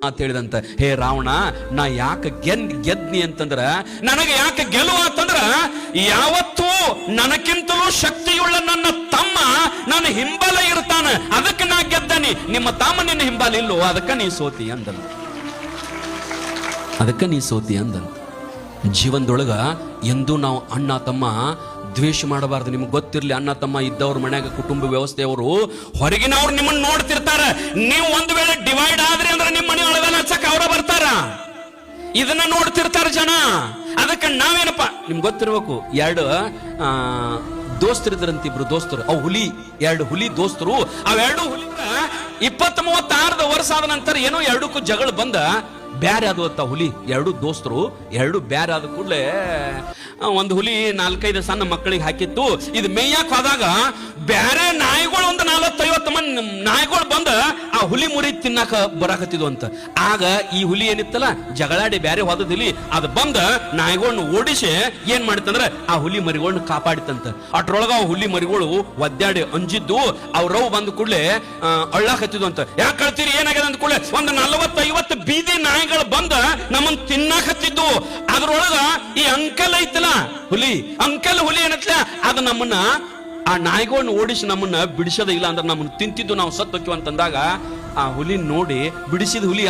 ಅಂತ ಹೇಳಿದಂತ, ಹೇ ರಾವಣ, ನಾ ಯಾಕೆ ಗೆದ್ನಿ ಅಂತಂದ್ರ, ನನಗೆ ಯಾಕೆ ಗೆಲುವು ಅಂತಂದ್ರ, ಯಾವತ್ತೂ ನನಗಿಂತಲೂ ಶಕ್ತಿಯುಳ್ಳ ನನ್ನ ತಮ್ಮ ನನ್ನ ಹಿಂಬಲ ಇರ್ತಾನ, ಅದಕ್ಕೆ ನಾ ಗೆದ್ದನಿ. ನಿಮ್ಮ ತಮ್ಮ ನಿನ್ನ ಹಿಂಬಲ ಇಲ್ಲೋ, ಅದಕ್ಕೆ ನೀ ಸೋತಿ ಅಂದನು. ಅದಕ್ಕೆ ನೀ ಸೋತಿ ಅಂದನು. ಜೀವನದೊಳಗ ಎಂದೂ ನಾವು ಅಣ್ಣ ತಮ್ಮ ದ್ವೇಷ ಮಾಡಬಾರ್ದು. ನಿಮ್ಗೆ ಗೊತ್ತಿರ್ಲಿ, ಅಣ್ಣ ತಮ್ಮ ಇದ್ದವ್ರ ಮನ್ಯಾಗ ಕುಟುಂಬ ವ್ಯವಸ್ಥೆಯವರು ಹೊರಗಿನವ್ರು ನಿಮ್ಮನ್ನ ನೋಡ್ತಿರ್ತಾರ. ನೀವು ಒಂದು ವೇಳೆ ಡಿವೈಡ್ ಆದ್ರಿ ಅಂದ್ರೆ ನಿಮ್ಮ ಮನೆ ಒಳಗೆಲ್ಲ ಹಚ್ಚಕ್ ಅವರ ಬರ್ತಾರ. ಇದನ್ನ ನೋಡ್ತಿರ್ತಾರ ಜನ. ಅದಕ್ಕೆ ನಾವೇನಪ್ಪ, ನಿಮ್ಗೆ ಗೊತ್ತಿರ್ಬೇಕು, ಎರಡು ದೋಸ್ತರಿದ್ರಂತ, ಇಬ್ರು ದೋಸ್ತರು, ಅವು ಹುಲಿ, ಎರಡು ಹುಲಿ ದೋಸ್ತರು. ಅವೆರಡು ಹುಲಿ 20-36 ವರ್ಷ ಆದ ನಂತರ ಏನೋ ಎರಡಕ್ಕೂ ಜಗಳ ಬಂದ ಬ್ಯಾರೆ ಆದವತ್ತ ಹುಲಿ. ಎರಡು ದೋಸ್ತರು ಎರಡು ಬ್ಯಾರೆ ಆದ ಕೂಡಲೇ ಒಂದು ಹುಲಿ 4-5 ಸಣ್ಣ ಮಕ್ಕಳಿಗೆ ಹಾಕಿತ್ತು. ಇದು ಮೇಯ್ಯಾಕ್ ಹೋದಾಗ ಬ್ಯಾರೆ ನಾಯಿಗಳು ಒಂದು 40-50 ಮಂದಿ ನಾಯಿಗಳು ಬಂದ ಆ ಹುಲಿ ಮುರಿ ತಿನ್ನಾಕ ಬರಾಕತ್ತಿದ್ವು ಅಂತ. ಆಗ ಈ ಹುಲಿ ಏನಿತ್ತಲ್ಲ, ಜಗಳಾಡಿ ಬ್ಯಾರೆ ಹೋದದಿಲ್ಲಿ, ಅದು ಬಂದ ನಾಯಿಗಳನ್ನ ಓಡಿಸಿ ಏನ್ ಮಾಡಿತ್ತಂದ್ರ ಆ ಹುಲಿ ಮರಿಗಳನ್ನ ಕಾಪಾಡಿತಂತ. ಅಟ್ರೊಳಗ ಆ ಹುಲಿ ಮರಿಗಳು ಒದ್ದಾಡಿ ಅಂಜಿದ್ದು ಅವ್ರವ್ ಬಂದ ಕೂಡಲೇ ಅಳ್ಳಾಕತ್ತಿದ್ವು ಅಂತ. ಯಾಕೆ ಕಳ್ತೀರಿ, ಏನಾಗ್ಯದ ಅಂದ ಕೂಡಲೇ ಒಂದು 40-50 ಬೀದಿ ನಾಯಿಗಳು ಬಂದ ನಮ್ಮನ್ನ ತಿನ್ನಾಕತ್ತಿದ್ದು. ಅದ್ರೊಳಗ ಈ ಅಂಕಲ್ ಐತಲ್ಲ ಹುಲಿ, ಅಂಕಲ್ ಹುಲಿ ಏನತ್ಲ, ಅದು ನಮ್ಮನ್ನ ಆ ನಾಯಿಗಳನ್ನ ಓಡಿಸಿ ನಮ್ಮನ್ನ ಬಿಡಿಸೋದ ಇಲ್ಲ ಅಂದ್ರೆ ನಮ್ಮನ್ನ ತಿಂತಿದ್ದು, ನಾವು ಸತ್ತೋಕ್ಕಿವ ಅಂತಂದಾಗ ಆ ಹುಲಿ ನೋಡಿ ಬಿಡಿಸಿದ ಹುಲಿ